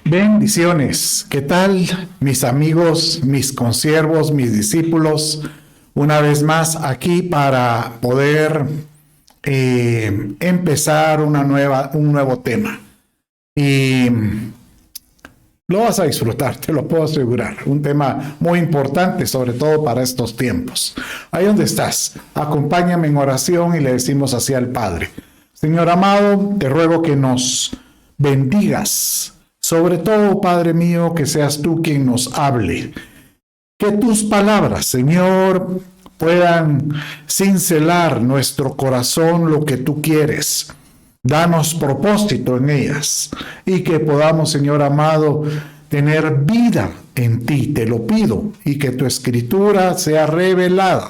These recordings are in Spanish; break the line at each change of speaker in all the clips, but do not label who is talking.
Bendiciones. ¿Qué tal, mis amigos, mis consiervos, mis discípulos? Una vez más aquí para poder empezar un nuevo tema. Y lo vas a disfrutar, te lo puedo asegurar. Un tema muy importante, sobre todo para estos tiempos. Ahí donde estás, acompáñame en oración y le decimos así al Padre. Señor amado, te ruego que nos bendigas. Sobre todo, Padre mío, que seas tú quien nos hable. Que tus palabras, Señor, puedan cincelar nuestro corazón lo que tú quieres. Danos propósito en ellas y que podamos, Señor amado, tener vida en ti, te lo pido, y que tu escritura sea revelada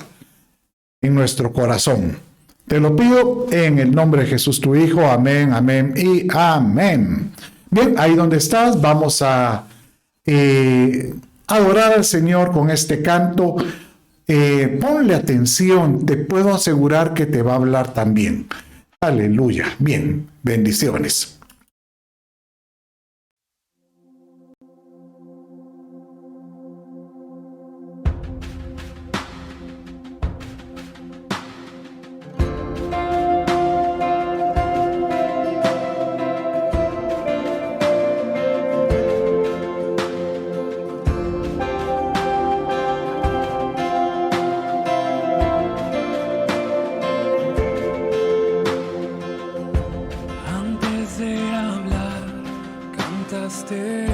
en nuestro corazón. Te lo pido en el nombre de Jesús, tu Hijo. Amén, amén y amén. Bien, ahí donde estás, vamos a adorar al Señor con este canto. Ponle atención, te puedo asegurar que te va a hablar también. Aleluya. Bien, bendiciones.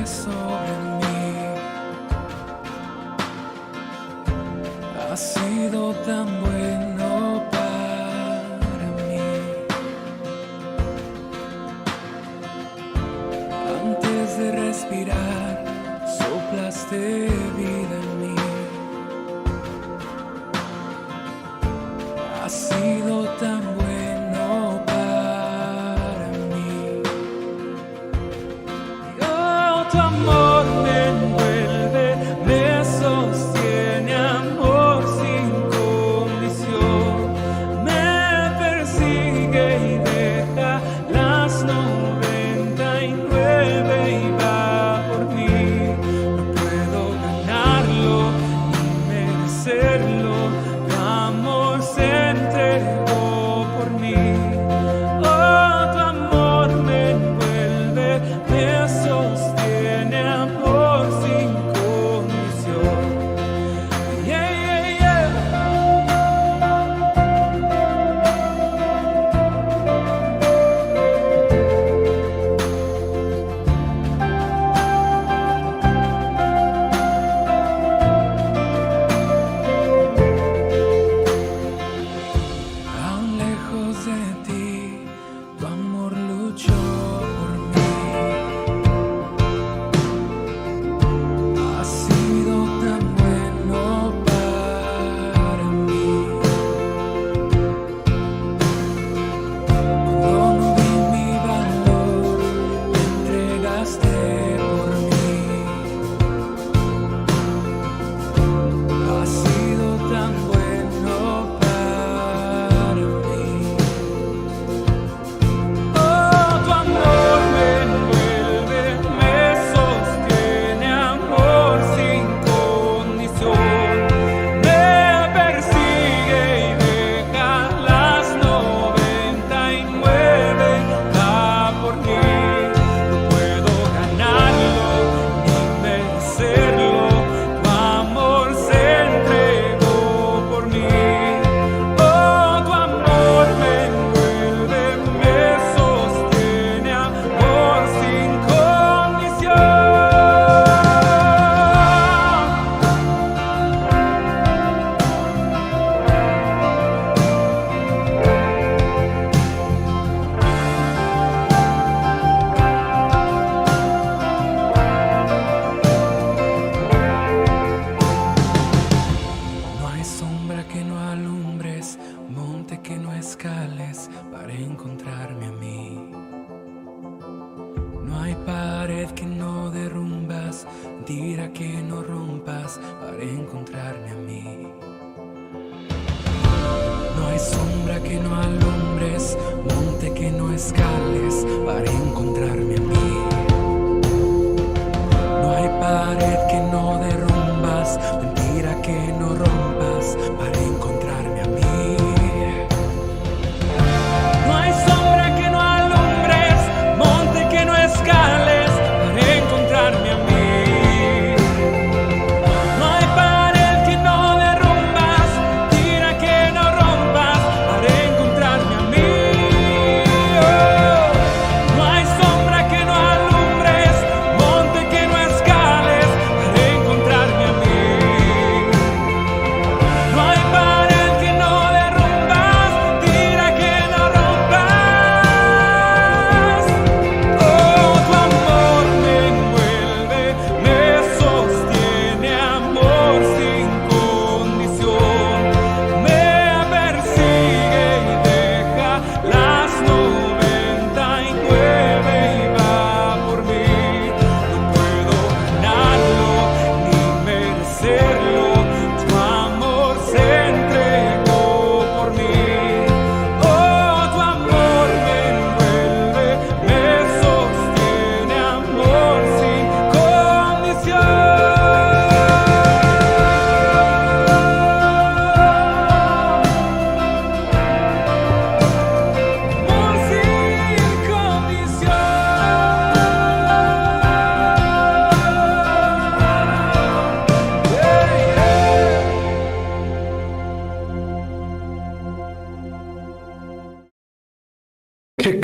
Sobre mí, has sido tan bueno para mí. Antes de respirar, soplaste vida en mí. Has sido tan bueno para mí. Tu amor me envuelve, me sostiene, amor sin condición. Me persigue y deja las 99 y va por mí. No puedo ganarlo ni merecerlo. Tu amor se entregó por mí. Oh, tu amor me envuelve, me sostiene. Para encontrarme a mí. No hay sombra que no alumbres, monte que no escales para encontrarme a mí.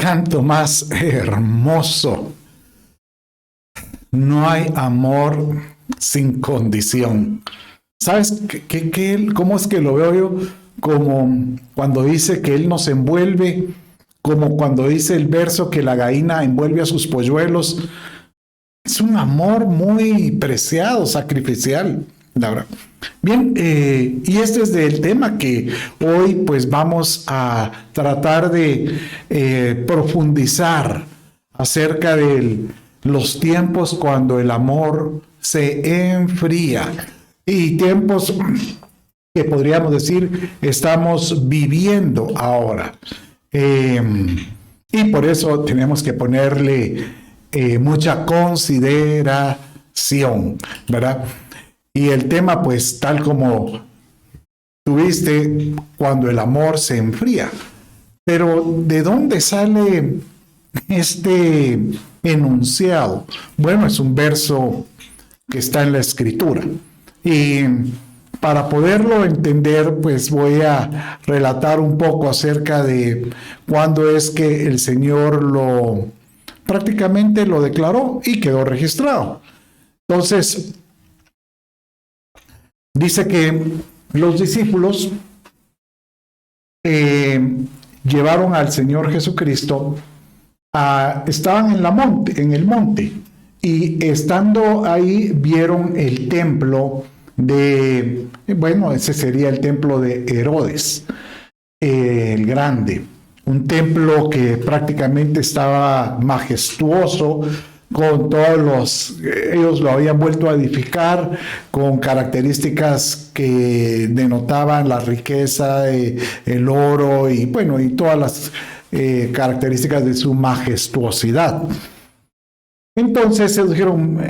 canto más hermoso. No hay amor sin condición. ¿Sabes cómo es que lo veo yo? Como cuando dice que Él nos envuelve, como cuando dice el verso que la gallina envuelve a sus polluelos. Es un amor muy preciado, sacrificial, la verdad. Bien, y este es el tema que hoy pues vamos a tratar de profundizar acerca de los tiempos cuando el amor se enfría y tiempos que podríamos decir estamos viviendo ahora. Y por eso tenemos que ponerle mucha consideración, ¿verdad? Y el tema, pues, tal como tuviste, cuando el amor se enfría. Pero, ¿de dónde sale este enunciado? Bueno, es un verso que está en la Escritura. Y para poderlo entender, pues voy a relatar un poco acerca de cuándo es que el Señor prácticamente lo declaró y quedó registrado. Entonces, dice que los discípulos llevaron al Señor Jesucristo, estaban en el monte, y estando ahí vieron el templo ese sería el templo de Herodes, el Grande, un templo que prácticamente estaba majestuoso, con ellos lo habían vuelto a edificar con características que denotaban la riqueza, el oro y todas las características de su majestuosidad. Entonces ellos dijeron,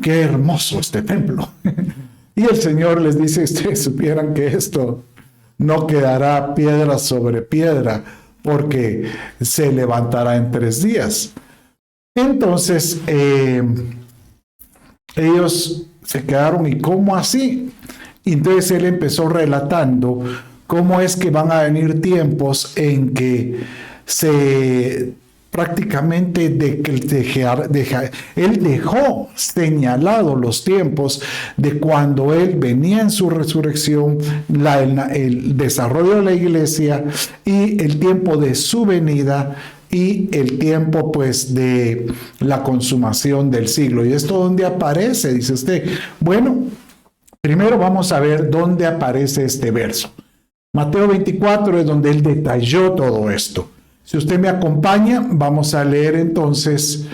qué hermoso este templo. Y el Señor les dice, ustedes supieran que esto no quedará piedra sobre piedra, porque se levantará en 3 días. Entonces, ellos se quedaron, ¿y cómo así? Y entonces él empezó relatando cómo es que van a venir tiempos en que prácticamente él dejó señalados los tiempos de cuando él venía en su resurrección, el desarrollo de la iglesia y el tiempo de su venida y el tiempo pues de la consumación del siglo. ¿Y esto dónde aparece? Dice usted. Bueno, primero vamos a ver dónde aparece este verso. Mateo 24 es donde él detalló todo esto. Si usted me acompaña, vamos a leer entonces,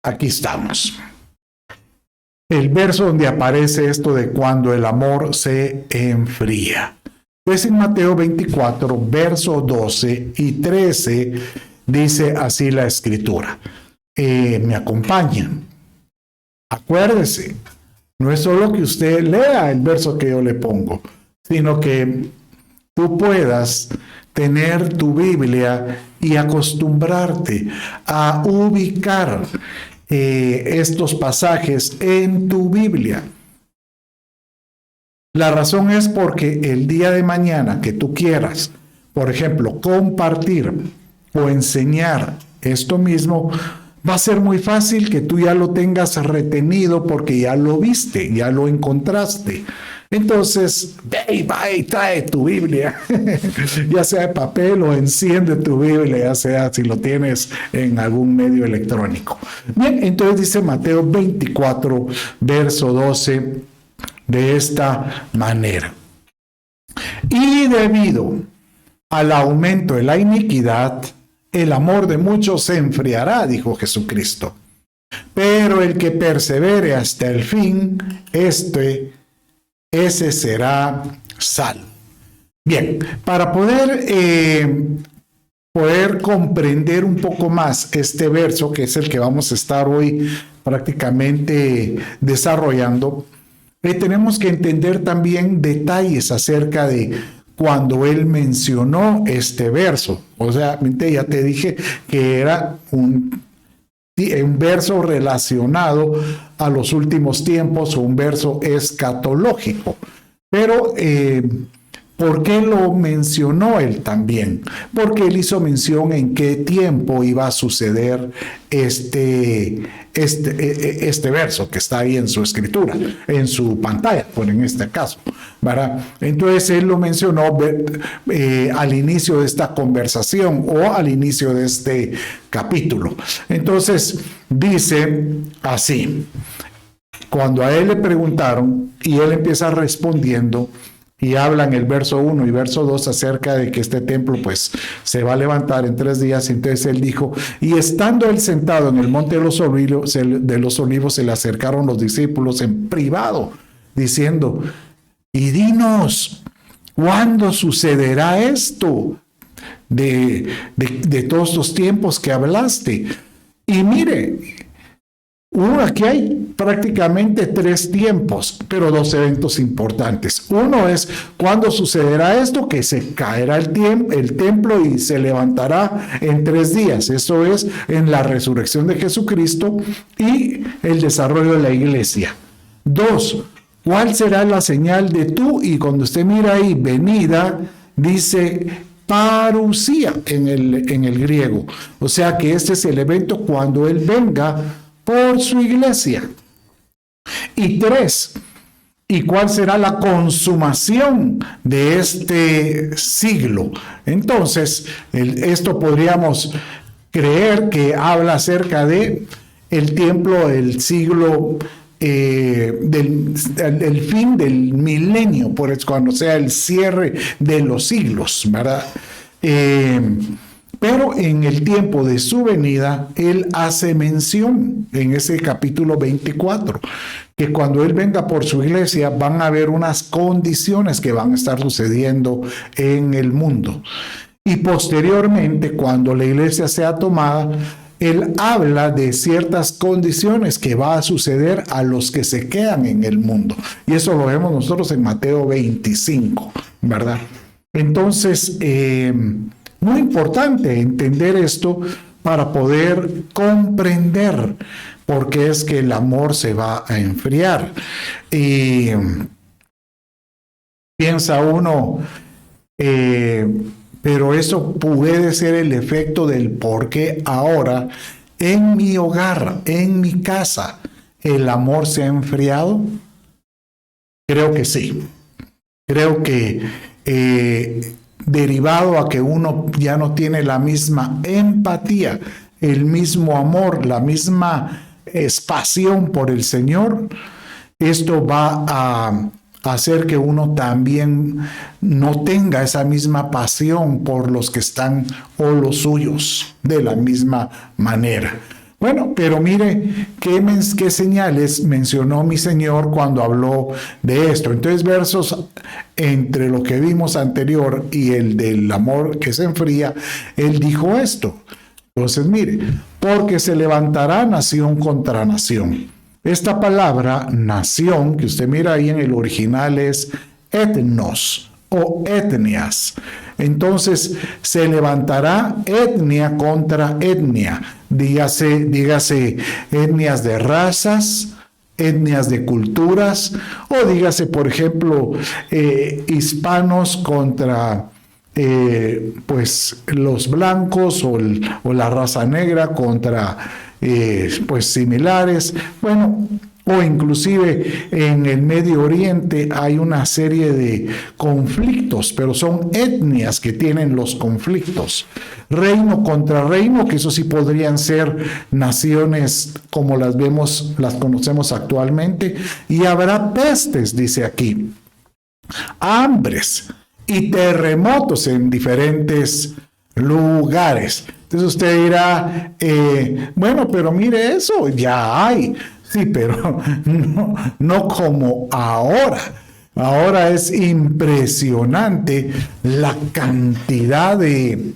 aquí estamos. El verso donde aparece esto de cuando el amor se enfría. Pues en Mateo 24, verso 12 y 13, dice así la Escritura. Me acompañan. Acuérdese, no es solo que usted lea el verso que yo le pongo, sino que tú puedas tener tu Biblia y acostumbrarte a ubicar estos pasajes en tu Biblia. La razón es porque el día de mañana que tú quieras, por ejemplo, compartir o enseñar esto mismo, va a ser muy fácil que tú ya lo tengas retenido porque ya lo viste, ya lo encontraste. Entonces, ve y trae tu Biblia, ya sea de papel o enciende tu Biblia, ya sea si lo tienes en algún medio electrónico. Bien, entonces dice Mateo 24, verso 12, de esta manera. Y debido al aumento de la iniquidad, el amor de muchos se enfriará, dijo Jesucristo. Pero el que persevere hasta el fin, ese será salvo. Bien, para poder comprender un poco más este verso, que es el que vamos a estar hoy prácticamente desarrollando, tenemos que entender también detalles acerca de cuando él mencionó este verso. O sea, ya te dije que era un verso relacionado a los últimos tiempos o un verso escatológico. Pero ¿Por qué lo mencionó él también? Porque él hizo mención en qué tiempo iba a suceder este verso que está ahí en su escritura, en su pantalla, por en este caso, ¿verdad? Entonces él lo mencionó al inicio de esta conversación o al inicio de este capítulo. Entonces dice así, cuando a él le preguntaron y él empieza respondiendo, y habla en el verso 1 y verso 2 acerca de que este templo pues se va a levantar en 3 días. Entonces él dijo, y estando él sentado en el monte de los olivos, se le acercaron los discípulos en privado, diciendo, y dinos, ¿cuándo sucederá esto de todos los tiempos que hablaste? Y mire, aquí hay prácticamente 3 tiempos, pero 2 eventos importantes. Uno es cuándo sucederá esto, que se caerá el templo y se levantará en 3 días. Eso es en la resurrección de Jesucristo y el desarrollo de la iglesia. 2, ¿cuál será la señal de tú? Y cuando usted mira ahí, venida, dice parusía en el griego. O sea que este es el evento cuando Él venga por su iglesia. Y 3, ¿y cuál será la consumación de este siglo? Entonces, esto podríamos creer que habla acerca de el tiempo, el siglo, el fin del milenio, por eso cuando sea el cierre de los siglos, ¿verdad? Pero en el tiempo de su venida, él hace mención en ese capítulo 24, que cuando él venga por su iglesia van a haber unas condiciones que van a estar sucediendo en el mundo. Y posteriormente, cuando la iglesia sea tomada, él habla de ciertas condiciones que va a suceder a los que se quedan en el mundo. Y eso lo vemos nosotros en Mateo 25, ¿verdad? Entonces, muy importante entender esto para poder comprender por qué es que el amor se va a enfriar. Y piensa uno, pero eso puede ser el efecto del por qué ahora en mi hogar, en mi casa, el amor se ha enfriado. Creo que sí. Creo que derivado a que uno ya no tiene la misma empatía, el mismo amor, la misma pasión por el Señor, esto va a hacer que uno también no tenga esa misma pasión por los que están o los suyos de la misma manera. Bueno, pero mire qué señales mencionó mi Señor cuando habló de esto. Entonces, versos entre lo que vimos anterior y el del amor que se enfría, Él dijo esto. Entonces, mire, porque se levantará nación contra nación. Esta palabra nación, que usted mira ahí en el original, es etnos o etnias. Entonces, se levantará etnia contra etnia. Dígase etnias de razas, etnias de culturas, o dígase, por ejemplo, hispanos contra pues los blancos o la raza negra contra pues similares. Bueno, o inclusive en el Medio Oriente hay una serie de conflictos, pero son etnias que tienen los conflictos. Reino contra reino, que eso sí podrían ser naciones como las conocemos actualmente, y habrá pestes, dice aquí, hambres y terremotos en diferentes lugares. Entonces usted dirá, bueno, pero mire eso, ya hay. Sí, pero no como ahora. Ahora es impresionante la cantidad de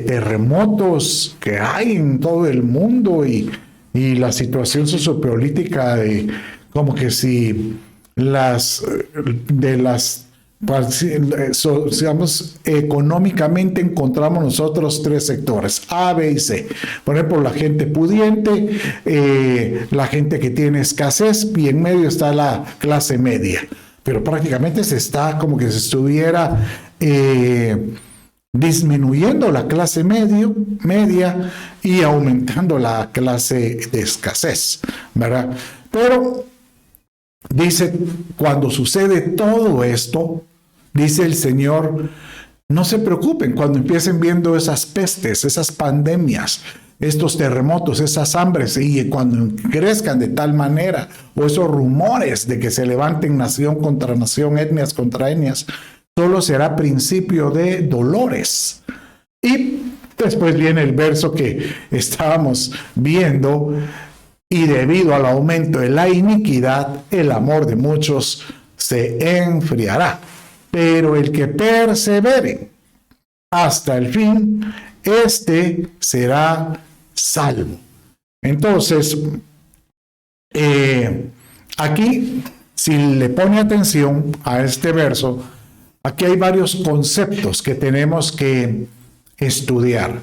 terremotos que hay en todo el mundo y la situación sociopolítica de como que si digamos, económicamente encontramos nosotros 3 sectores, A, B y C. Por ejemplo, la gente pudiente, la gente que tiene escasez y en medio está la clase media. pero prácticamente se está como que se estuviera disminuyendo la clase media y aumentando la clase de escasez, ¿verdad? Pero dice, cuando sucede todo esto, dice el Señor, no se preocupen cuando empiecen viendo esas pestes, esas pandemias, estos terremotos, esas hambres, y cuando crezcan de tal manera, o esos rumores de que se levanten nación contra nación, etnias contra etnias, solo será principio de dolores. Y después viene el verso que estábamos viendo, y debido al aumento de la iniquidad, el amor de muchos se enfriará. Pero el que persevere hasta el fin, este será salvo. Entonces, aquí, si le pone atención a este verso, aquí hay varios conceptos que tenemos que estudiar.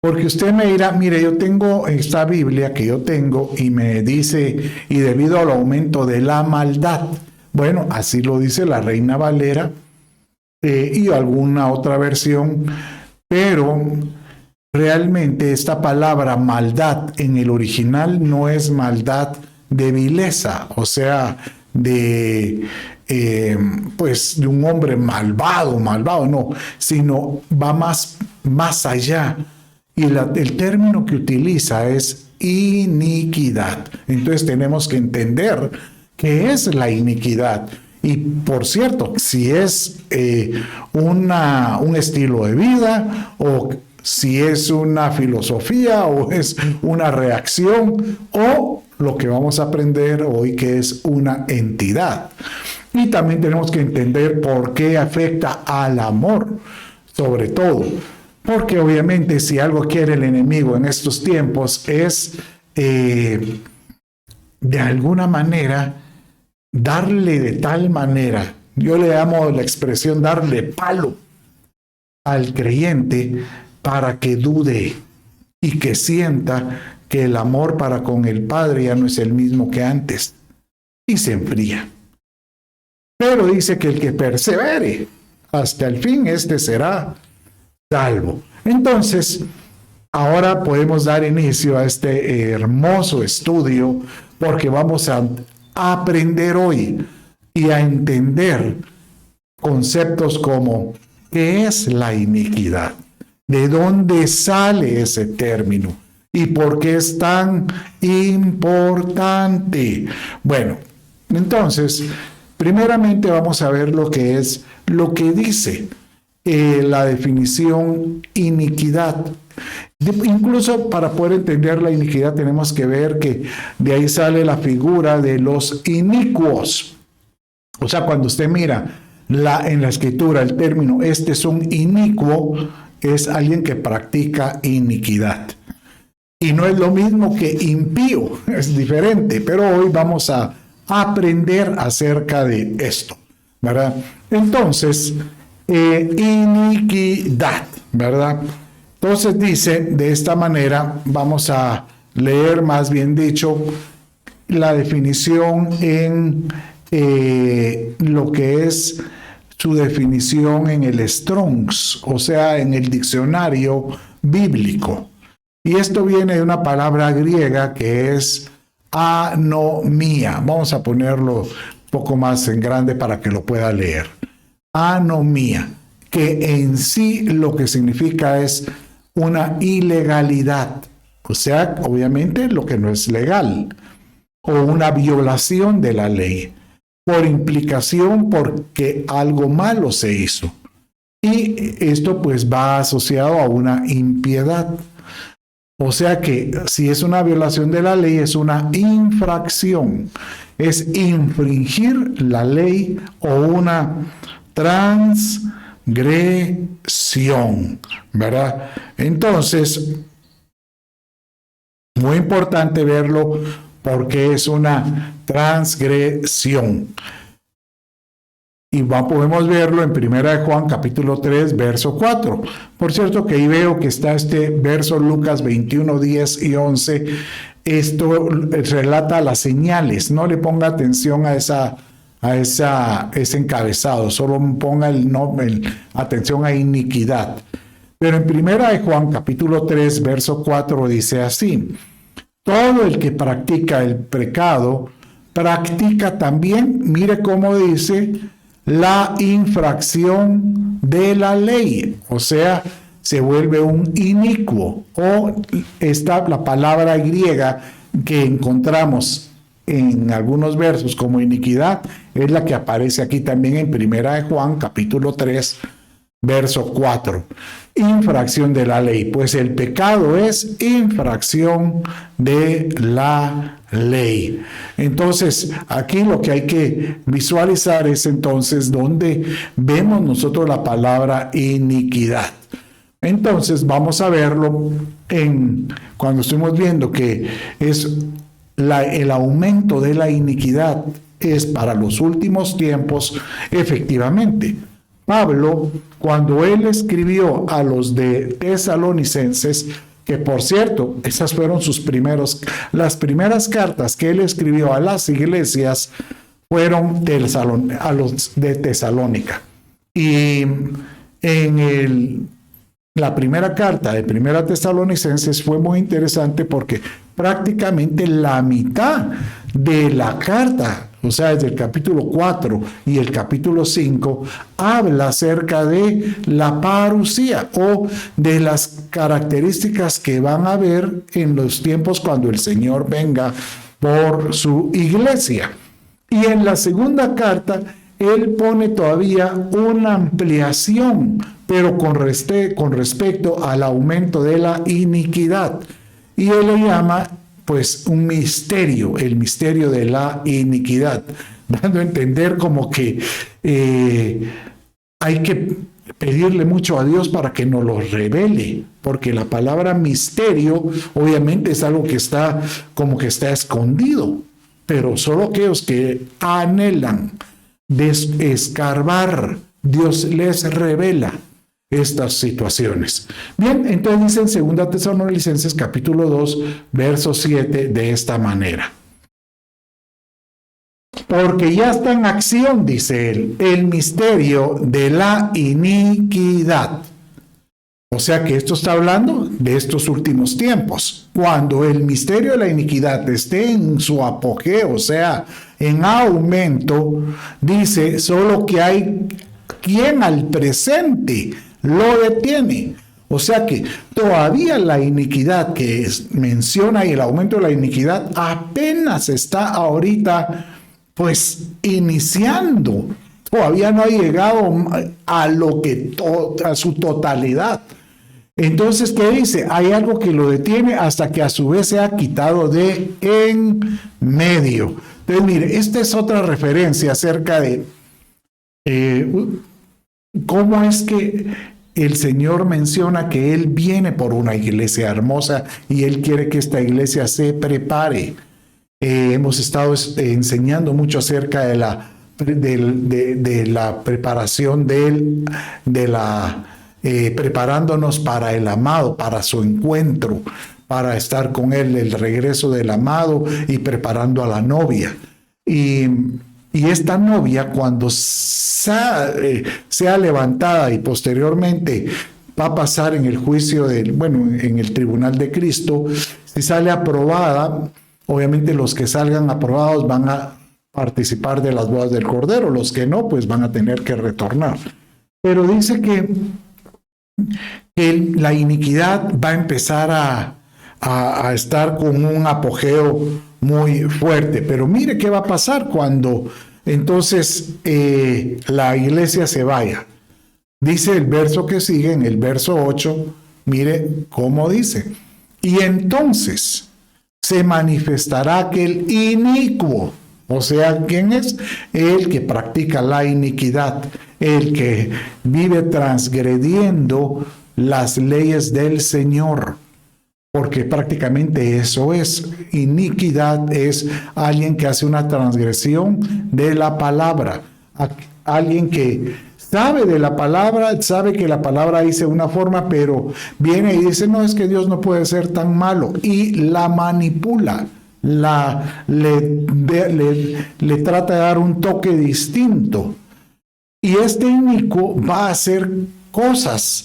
Porque usted me dirá, mire, yo tengo esta Biblia que yo tengo y me dice, y debido al aumento de la maldad, bueno, así lo dice la Reina Valera y alguna otra versión, pero realmente esta palabra maldad en el original no es maldad de vileza, o sea, pues de un hombre malvado, no, sino va más allá. Y el término que utiliza es iniquidad. Entonces tenemos que entender qué es la iniquidad. Y por cierto, si es un estilo de vida, o si es una filosofía, o es una reacción, o lo que vamos a aprender hoy que es una entidad. Y también tenemos que entender por qué afecta al amor, sobre todo. Porque obviamente si algo quiere el enemigo en estos tiempos es de alguna manera darle de tal manera, yo le llamo la expresión darle palo al creyente para que dude y que sienta que el amor para con el Padre ya no es el mismo que antes y se enfría. Pero dice que el que persevere hasta el fin, este será salvo. Entonces, ahora podemos dar inicio a este hermoso estudio porque vamos a aprender hoy y a entender conceptos como ¿qué es la iniquidad? ¿De dónde sale ese término? ¿Y por qué es tan importante? Bueno, entonces, primeramente vamos a ver lo que dice la definición iniquidad. Incluso para poder entender la iniquidad tenemos que ver que de ahí sale la figura de los inicuos. O sea, cuando usted mira en la escritura el término este es un inicuo, es alguien que practica iniquidad. Y no es lo mismo que impío, es diferente, pero hoy vamos a aprender acerca de esto, ¿verdad? Entonces, iniquidad, ¿verdad? Entonces dice, de esta manera, vamos a leer más bien dicho, la definición en lo que es su definición en el Strong's, o sea, en el diccionario bíblico. Y esto viene de una palabra griega que es anomía. Vamos a ponerlo un poco más en grande para que lo pueda leer. Anomía, que en sí lo que significa es una ilegalidad, o sea, obviamente lo que no es legal, o una violación de la ley, por implicación porque algo malo se hizo. Y esto pues va asociado a una impiedad. O sea que si es una violación de la ley, es una infracción, es infringir la ley o una transgresión, ¿verdad? Entonces, muy importante verlo porque es una transgresión. Y podemos verlo en 1 Juan capítulo 3, verso 4. Por cierto que ahí veo que está este verso Lucas 21, 10 y 11. Esto relata las señales. No le ponga atención a esa ese encabezado, solo ponga el nombre, atención a iniquidad. Pero en primera de Juan, capítulo 3, verso 4, dice así: todo el que practica el pecado, practica también, mire cómo dice, la infracción de la ley, o sea, se vuelve un inicuo, o está la palabra griega que encontramos en algunos versos como iniquidad, es la que aparece aquí también en primera de Juan, capítulo 3, verso 4. Infracción de la ley, pues el pecado es infracción de la ley. Entonces, aquí lo que hay que visualizar es entonces donde vemos nosotros la palabra iniquidad. Entonces, vamos a verlo cuando estemos viendo que es el aumento de la iniquidad es para los últimos tiempos, efectivamente. Pablo, cuando él escribió a los de Tesalonicenses, que por cierto, esas fueron las primeras cartas que él escribió a las iglesias, fueron a los de Tesalónica. Y la primera carta de Primera Tesalonicenses fue muy interesante porque prácticamente la mitad de la carta, o sea, desde el capítulo 4 y el capítulo 5, habla acerca de la parusía o de las características que van a haber en los tiempos cuando el Señor venga por su iglesia. Y en la segunda carta, él pone todavía una ampliación, pero con respecto al aumento de la iniquidad. Y él le llama, pues, un misterio, el misterio de la iniquidad, dando a entender como que hay que pedirle mucho a Dios para que nos lo revele, porque la palabra misterio obviamente es algo que está como que está escondido, pero solo aquellos que anhelan escarbar, Dios les revela estas situaciones. Bien, entonces dice en 2 Tesalonicenses capítulo 2, verso 7, de esta manera: porque ya está en acción, dice él, el misterio de la iniquidad. O sea que esto está hablando de estos últimos tiempos. Cuando el misterio de la iniquidad esté en su apogeo, o sea, en aumento, dice, solo que hay quien al presente lo detiene. O sea que todavía la iniquidad que menciona y el aumento de la iniquidad apenas está ahorita pues iniciando. Todavía no ha llegado a su totalidad. Entonces, ¿qué dice? Hay algo que lo detiene hasta que a su vez se ha quitado de en medio. Entonces, mire, esta es otra referencia acerca de cómo es que el Señor menciona que Él viene por una iglesia hermosa y Él quiere que esta iglesia se prepare. Hemos estado enseñando mucho acerca de la preparación preparándonos para el amado, para su encuentro, para estar con él, el regreso del amado y preparando a la novia. Y esta novia, cuando sea levantada y posteriormente va a pasar en el juicio en el tribunal de Cristo, si sale aprobada, obviamente los que salgan aprobados van a participar de las bodas del Cordero, los que no, pues van a tener que retornar. Pero dice que la iniquidad va a empezar a estar con un apogeo muy fuerte. Pero mire qué va a pasar cuando entonces la iglesia se vaya. Dice el verso que sigue, en el verso 8, mire cómo dice: y entonces se manifestará aquel inicuo. O sea, ¿quién es? El que practica la iniquidad, el que vive transgrediendo las leyes del Señor, porque prácticamente eso es. Iniquidad es alguien que hace una transgresión de la palabra, alguien que sabe de la palabra, sabe que la palabra dice una forma, pero viene y dice, no, es que Dios no puede ser tan malo, y la manipula, le trata de dar un toque distinto. Y este inicuo va a hacer cosas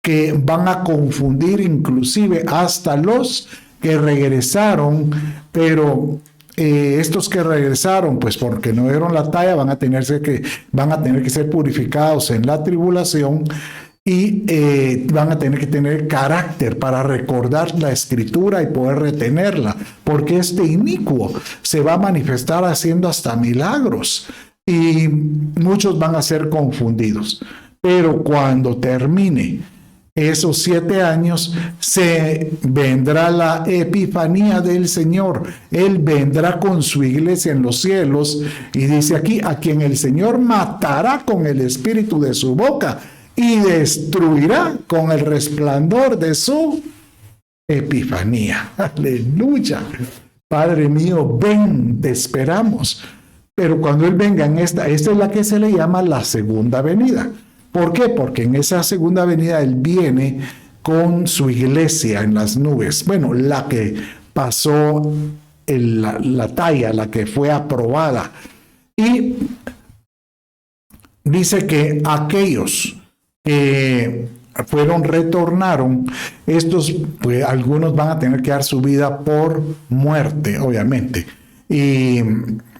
que van a confundir inclusive hasta los que regresaron, pero estos que regresaron, pues porque no dieron la talla, van a tener que ser purificados en la tribulación y van a tener que tener carácter para recordar la escritura y poder retenerla, porque este inicuo se va a manifestar haciendo hasta milagros y muchos van a ser confundidos. Pero cuando termine esos 7 años, se vendrá la epifanía del Señor. Él vendrá con su iglesia en los cielos y dice aquí, a quien el Señor matará con el espíritu de su boca y destruirá con el resplandor de su epifanía. Aleluya. Padre mío, ven, te esperamos. Pero cuando Él venga esta es la que se le llama la segunda venida. ¿Por qué? Porque en esa segunda venida Él viene con su iglesia en las nubes. Bueno, la que pasó la talla, la que fue aprobada. Y dice que aquellos que retornaron, estos, pues algunos van a tener que dar su vida por muerte, obviamente. Y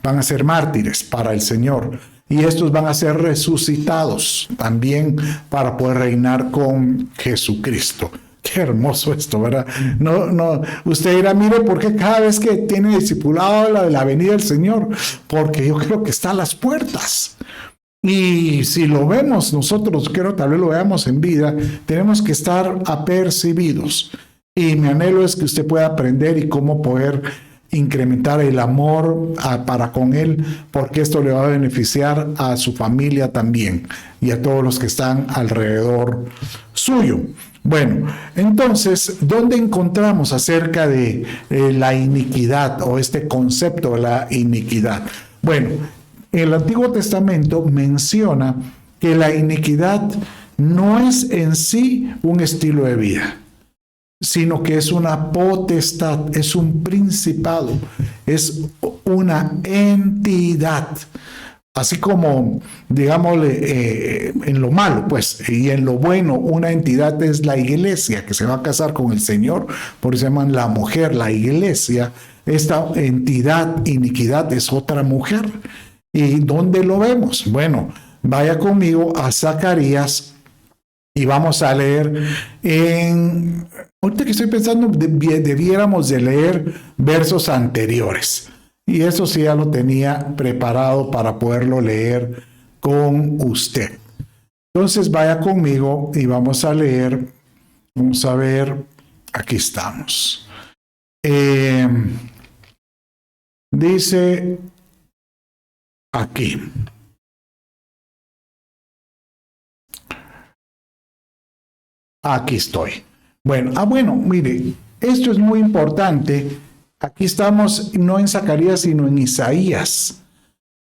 van a ser mártires para el Señor. Y estos van a ser resucitados también para poder reinar con Jesucristo. Qué hermoso esto, ¿verdad? No, usted dirá, mire, ¿por qué cada vez que tiene discipulado la venida del Señor? Porque yo creo que está a las puertas. Y si lo vemos nosotros, tal vez lo veamos en vida, tenemos que estar apercibidos. Y mi anhelo es que usted pueda aprender y cómo poder incrementar el amor para con Él, porque esto le va a beneficiar a su familia también y a todos los que están alrededor suyo. Bueno, entonces, ¿dónde encontramos acerca de la iniquidad o este concepto de la iniquidad? Bueno, el Antiguo Testamento menciona que la iniquidad no es en sí un estilo de vida, sino que es una potestad, es un principado, es una entidad. Así como, digámosle, en lo malo, pues, y en lo bueno, una entidad es la iglesia que se va a casar con el Señor, por eso se llaman la mujer, la iglesia. Esta entidad, iniquidad, es otra mujer. ¿Y dónde lo vemos? Bueno, vaya conmigo a Zacarías y vamos a leer ahorita que estoy pensando, debiéramos de leer versos anteriores. Y eso sí ya lo tenía preparado para poderlo leer con usted. Entonces vaya conmigo y vamos a leer, vamos a ver, aquí estamos. Dice aquí. Aquí estoy. Bueno, mire, esto es muy importante. Aquí estamos no en Zacarías, sino en Isaías.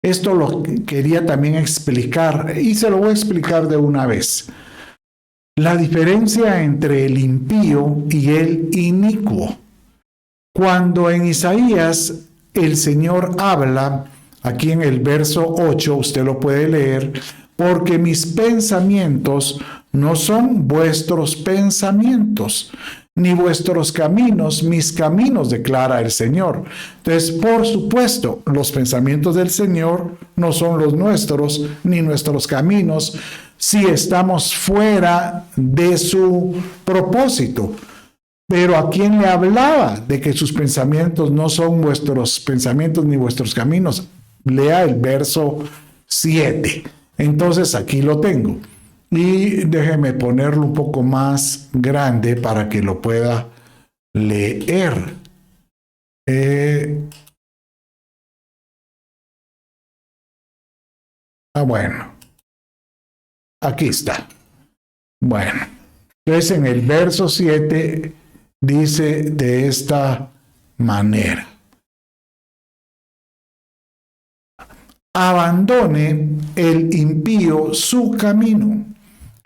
Esto lo quería también explicar y se lo voy a explicar de una vez. La diferencia entre el impío y el inicuo. Cuando en Isaías el Señor habla, aquí en el verso 8, usted lo puede leer, porque mis pensamientos no son vuestros pensamientos, ni vuestros caminos, mis caminos, declara el Señor. Entonces, por supuesto, los pensamientos del Señor no son los nuestros, ni nuestros caminos, si estamos fuera de su propósito. Pero ¿a quién le hablaba de que sus pensamientos no son vuestros pensamientos ni vuestros caminos? Lea el verso 7. Entonces, aquí lo tengo. Y déjeme ponerlo un poco más grande para que lo pueda leer. Bueno. Aquí está. Bueno. Entonces en el verso 7 dice de esta manera. Abandone el impío su camino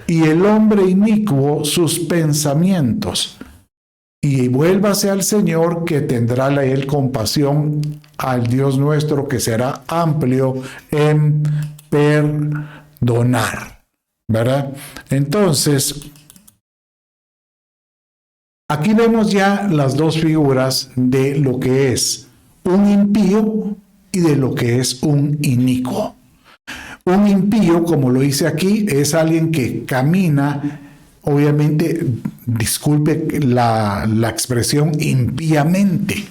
y el hombre inicuo sus pensamientos, y vuélvase al Señor, que tendrá él compasión, al Dios nuestro, que será amplio en perdonar, ¿verdad? Entonces, aquí vemos ya las dos figuras de lo que es un impío y de lo que es un inicuo. Un impío, como lo dice aquí, es alguien que camina, obviamente, disculpe la expresión, impíamente.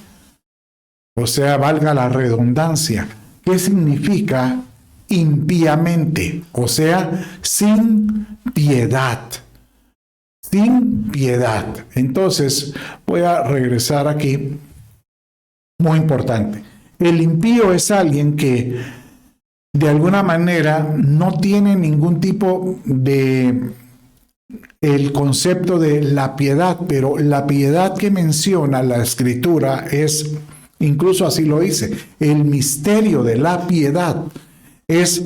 O sea, valga la redundancia. ¿Qué significa impíamente? O sea, sin piedad. Sin piedad. Entonces, voy a regresar aquí. Muy importante. El impío es alguien que de alguna manera no tiene ningún tipo de el concepto de la piedad, pero la piedad que menciona la Escritura es, incluso así lo dice, el misterio de la piedad es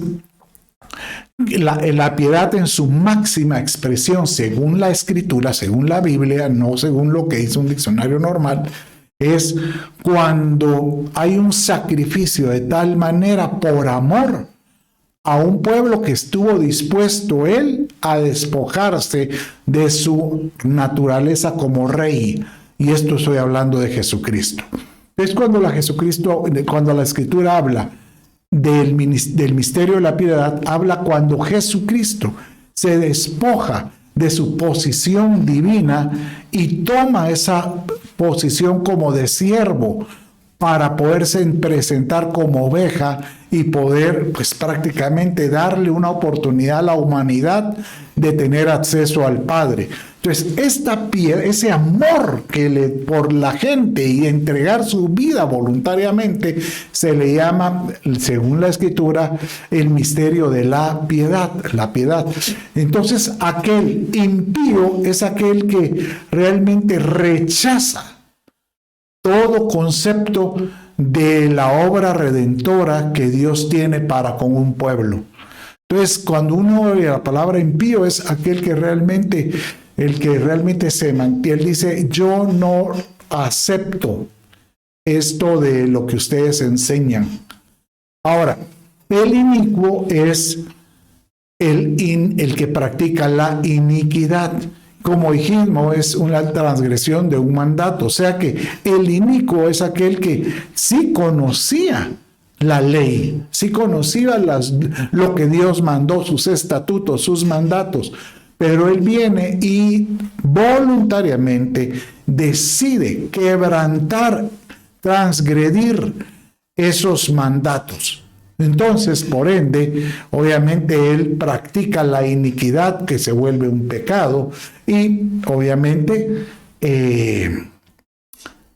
la piedad en su máxima expresión, según la Escritura, según la Biblia, no según lo que dice un diccionario normal, es cuando hay un sacrificio de tal manera por amor a un pueblo que estuvo dispuesto él a despojarse de su naturaleza como rey. Y esto estoy hablando de Jesucristo. Es cuando la Escritura habla del misterio de la piedad, habla cuando Jesucristo se despoja de su posición divina y toma esa posición como de siervo para poderse presentar como oveja y poder, pues prácticamente darle una oportunidad a la humanidad de tener acceso al Padre. Entonces, ese amor por la gente y entregar su vida voluntariamente, se le llama, según la Escritura, el misterio de la piedad. Entonces, aquel impío es aquel que realmente rechaza todo concepto de la obra redentora que Dios tiene para con un pueblo. Entonces, cuando uno oye la palabra impío, es aquel que realmente, se mantiene. Él dice, yo no acepto esto de lo que ustedes enseñan. Ahora, el inicuo es el que practica la iniquidad. Como dijimos, es una transgresión de un mandato. O sea que el inicuo es aquel que sí conocía la ley, sí conocía lo que Dios mandó, sus estatutos, sus mandatos, pero él viene y voluntariamente decide quebrantar, transgredir esos mandatos. Entonces, por ende, obviamente él practica la iniquidad, que se vuelve un pecado, y obviamente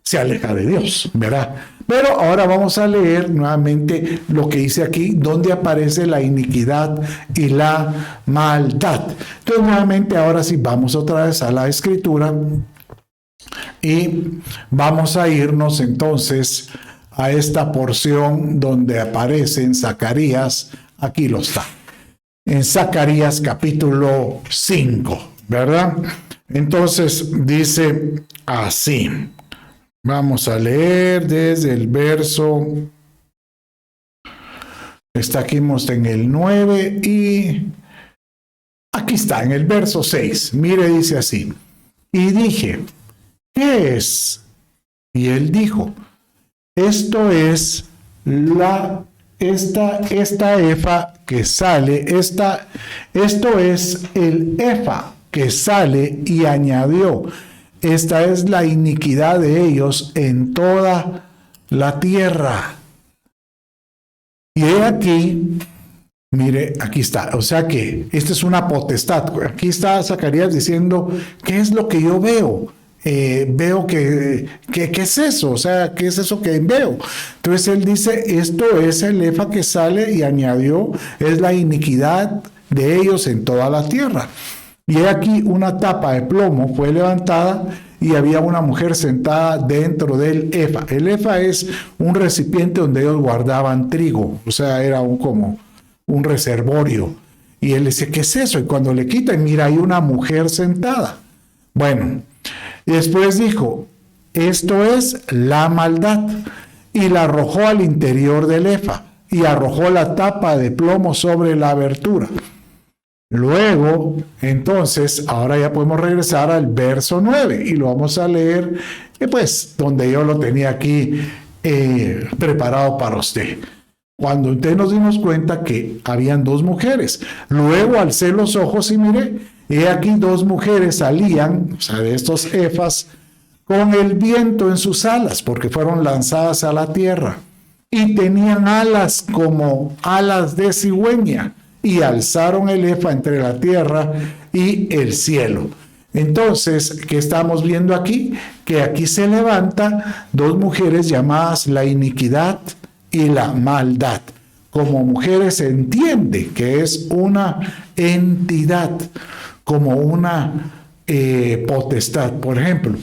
se aleja de Dios, ¿verdad? Pero ahora vamos a leer nuevamente lo que dice aquí, donde aparece la iniquidad y la maldad. Entonces, nuevamente, ahora sí, vamos otra vez a la Escritura y vamos a irnos entonces a esta porción donde aparece en Zacarías. Aquí lo está, en Zacarías capítulo 5, ¿verdad? Entonces dice así. Vamos a leer desde el verso, está aquí en el 9 y aquí está, en el verso 6. Mire, dice así, y dije, ¿qué es? Y él dijo, esto es esta efa que sale, esto es el efa que sale, y añadió, esta es la iniquidad de ellos en toda la tierra. Y he aquí, mire, aquí está, o sea que esta es una potestad. Aquí está Zacarías diciendo, ¿qué es lo que yo veo? Veo que ¿qué es eso? O sea, ¿qué es eso que veo? Entonces él dice, esto es el efa que sale, y añadió, es la iniquidad de ellos en toda la tierra. Y he aquí una tapa de plomo fue levantada y había una mujer sentada dentro del efa. El efa es un recipiente donde ellos guardaban trigo, o sea, era como un reservorio. Y él dice, ¿qué es eso? Y cuando le quitan, mira, hay una mujer sentada. Bueno, Y después dijo, esto es la maldad, y la arrojó al interior del efa, y arrojó la tapa de plomo sobre la abertura. Luego, entonces, ahora ya podemos regresar al verso 9 y lo vamos a leer, pues, donde yo lo tenía aquí preparado para usted. Cuando usted nos dimos cuenta que habían dos mujeres, luego alcé los ojos y miré, y aquí dos mujeres salían, o sea, de estos efas, con el viento en sus alas, porque fueron lanzadas a la tierra, y tenían alas como alas de cigüeña, y alzaron el efa entre la tierra y el cielo. Entonces, ¿qué estamos viendo aquí? Que aquí se levantan dos mujeres llamadas la iniquidad y la maldad. Como mujeres se entiende que es una entidad, como una potestad. Por ejemplo,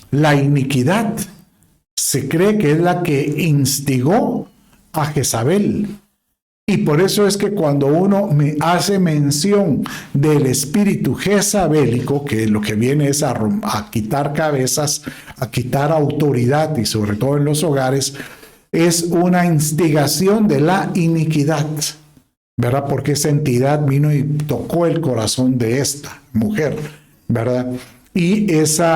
la iniquidad se cree que es la que instigó a Jezabel. Y por eso es que cuando uno hace mención del espíritu jezabélico, que lo que viene es a quitar cabezas, a quitar autoridad, y sobre todo en los hogares, es una instigación de la iniquidad, ¿verdad? Porque esa entidad vino y tocó el corazón de esta mujer, ¿verdad? Y ese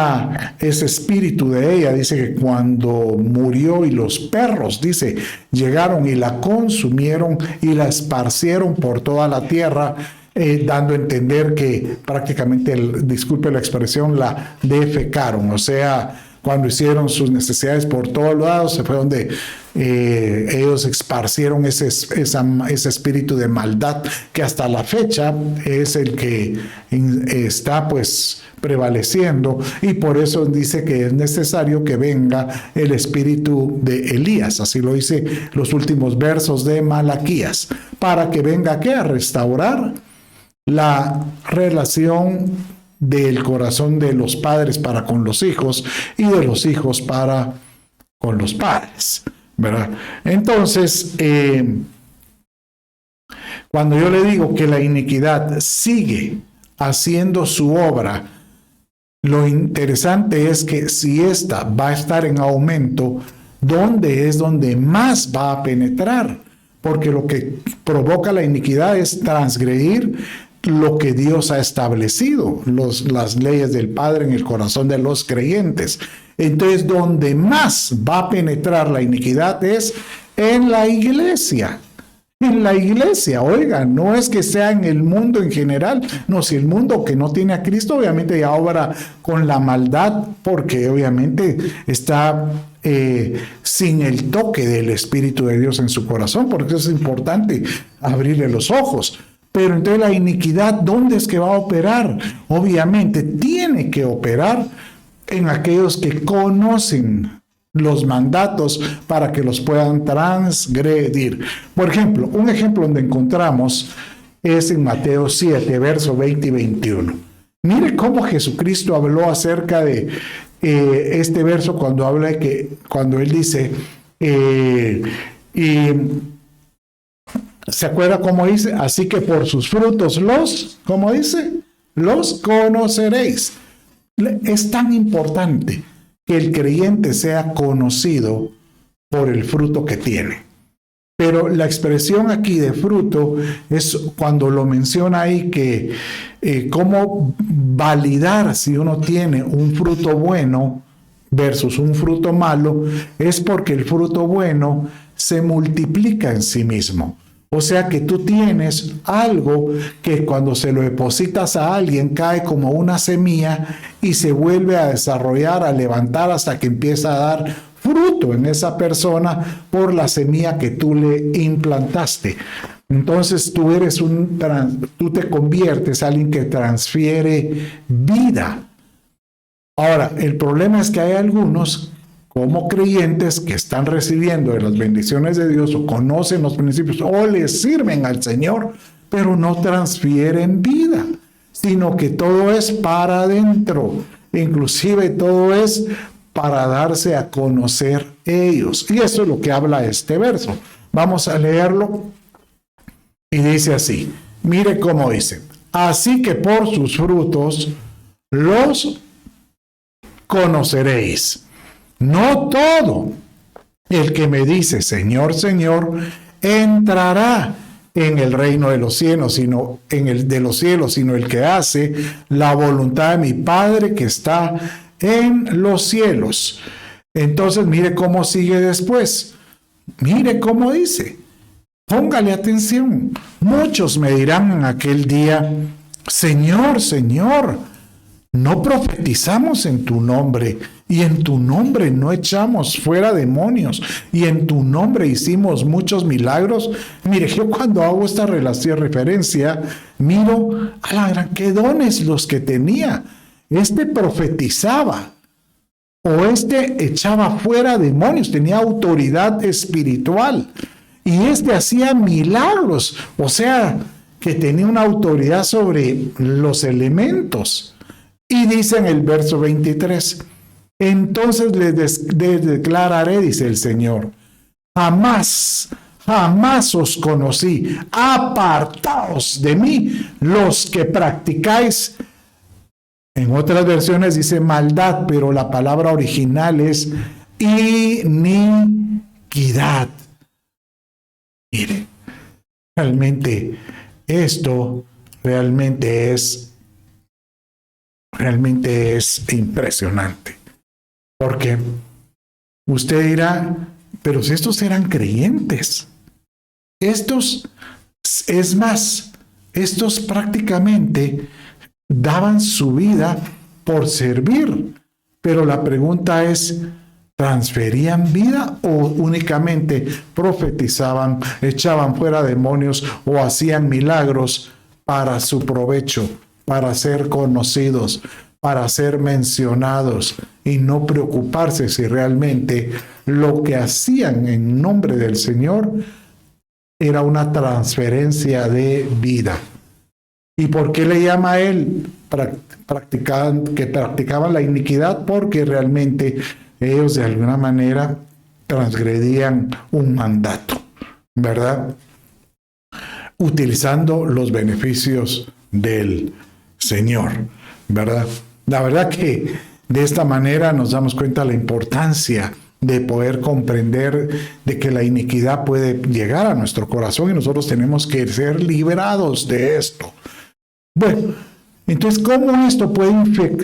espíritu de ella dice que cuando murió y los perros, dice, llegaron y la consumieron y la esparcieron por toda la tierra, dando a entender que prácticamente, disculpe la expresión, la defecaron. O sea, cuando hicieron sus necesidades por todos lados, se fue donde ellos esparcieron ese espíritu de maldad que hasta la fecha es el que está pues prevaleciendo, y por eso dice que es necesario que venga el espíritu de Elías, así lo dice los últimos versos de Malaquías, para que venga ¿qué? A restaurar la relación del corazón de los padres para con los hijos y de los hijos para con los padres, ¿verdad? Entonces, cuando yo le digo que la iniquidad sigue haciendo su obra, lo interesante es que si esta va a estar en aumento, ¿dónde es donde más va a penetrar? Porque lo que provoca la iniquidad es transgredir lo que Dios ha establecido, las leyes del Padre en el corazón de los creyentes. Entonces, donde más va a penetrar la iniquidad es en la iglesia. En la iglesia, oiga, no es que sea en el mundo en general, no, si el mundo que no tiene a Cristo obviamente ya obra con la maldad, porque obviamente está sin el toque del Espíritu de Dios en su corazón, porque eso es importante abrirle los ojos. Pero entonces la iniquidad, ¿dónde es que va a operar? Obviamente tiene que operar en aquellos que conocen los mandatos para que los puedan transgredir. Por ejemplo, un ejemplo donde encontramos es en Mateo 7, verso 20 y 21. Mire cómo Jesucristo habló acerca de este verso cuando habla de que, cuando él dice, ¿se acuerda cómo dice? Así que por sus frutos ¿cómo dice? Los conoceréis. Es tan importante que el creyente sea conocido por el fruto que tiene. Pero la expresión aquí de fruto es cuando lo menciona ahí que cómo validar si uno tiene un fruto bueno versus un fruto malo, es porque el fruto bueno se multiplica en sí mismo. O sea que tú tienes algo que cuando se lo depositas a alguien cae como una semilla y se vuelve a desarrollar, a levantar hasta que empieza a dar fruto en esa persona por la semilla que tú le implantaste. Entonces tú te conviertes en alguien que transfiere vida. Ahora, el problema es que hay algunos como creyentes que están recibiendo de las bendiciones de Dios o conocen los principios o les sirven al Señor, pero no transfieren vida, sino que todo es para adentro, inclusive todo es para darse a conocer ellos. Y eso es lo que habla este verso. Vamos a leerlo y dice así, mire cómo dice, así que por sus frutos los conoceréis. No todo el que me dice, Señor, Señor, entrará en el reino de los cielos, sino el que hace la voluntad de mi Padre que está en los cielos. Entonces, mire cómo sigue después. Mire cómo dice. Póngale atención. Muchos me dirán en aquel día, Señor, Señor, no profetizamos en tu nombre, y en tu nombre no echamos fuera demonios, y en tu nombre hicimos muchos milagros. Mire, yo cuando hago esta referencia, miro a la gran, qué dones los que tenía. Este profetizaba, o este echaba fuera demonios, tenía autoridad espiritual, y este hacía milagros, o sea, que tenía una autoridad sobre los elementos. Y dice en el verso 23, entonces les declararé, dice el Señor, jamás os conocí, apartaos de mí los que practicáis. En otras versiones dice maldad, pero la palabra original es iniquidad. Mire, realmente esto realmente es impresionante. Porque usted dirá, pero si estos eran creyentes, estos prácticamente daban su vida por servir. Pero la pregunta es, ¿transferían vida o únicamente profetizaban, echaban fuera demonios o hacían milagros para su provecho, para ser conocidos, para ser mencionados y no preocuparse si realmente lo que hacían en nombre del Señor era una transferencia de vida? ¿Y por qué le llama a él que practicaban la iniquidad? Porque realmente ellos de alguna manera transgredían un mandato, ¿verdad? Utilizando los beneficios del Señor, ¿verdad? La verdad que de esta manera nos damos cuenta de la importancia de poder comprender de que la iniquidad puede llegar a nuestro corazón y nosotros tenemos que ser liberados de esto. Bueno, entonces, ¿cómo esto puede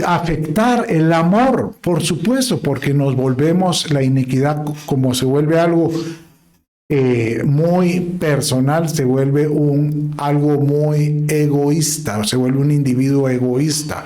afectar el amor? Por supuesto, porque nos volvemos, la iniquidad como se vuelve algo muy personal, se vuelve algo muy egoísta, se vuelve un individuo egoísta.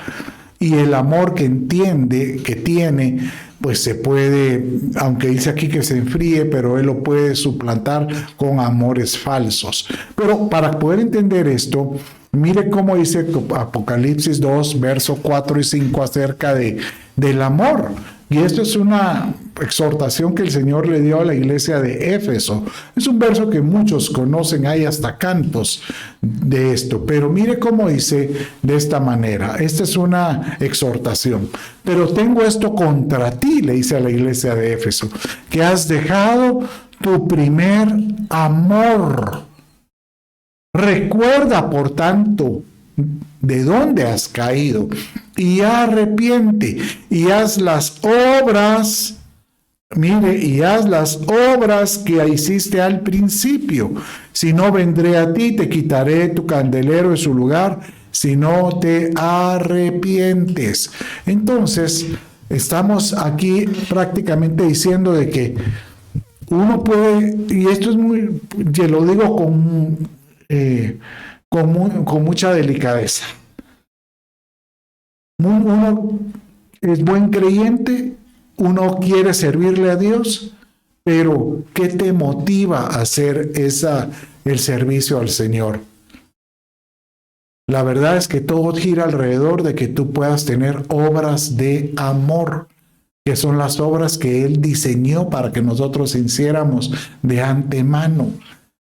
Y el amor que tiene, pues se puede, aunque dice aquí que se enfríe, pero él lo puede suplantar con amores falsos. Pero para poder entender esto, mire cómo dice Apocalipsis 2, versos 4 y 5 acerca del amor. Y esto es una exhortación que el Señor le dio a la iglesia de Éfeso. Es un verso que muchos conocen, hay hasta cantos de esto. Pero mire cómo dice de esta manera. Esta es una exhortación. Pero tengo esto contra ti, le dice a la iglesia de Éfeso, que has dejado tu primer amor. Recuerda, por tanto, de dónde has caído y arrepiente y haz las obras, que hiciste al principio. Si no, vendré a ti, te quitaré tu candelero de su lugar, si no te arrepientes. Entonces, estamos aquí prácticamente diciendo de que uno puede, y esto es yo lo digo con mucha delicadeza. Uno es buen creyente, uno quiere servirle a Dios, pero ¿qué te motiva a hacer el servicio al Señor? La verdad es que todo gira alrededor de que tú puedas tener obras de amor, que son las obras que Él diseñó para que nosotros hiciéramos de antemano.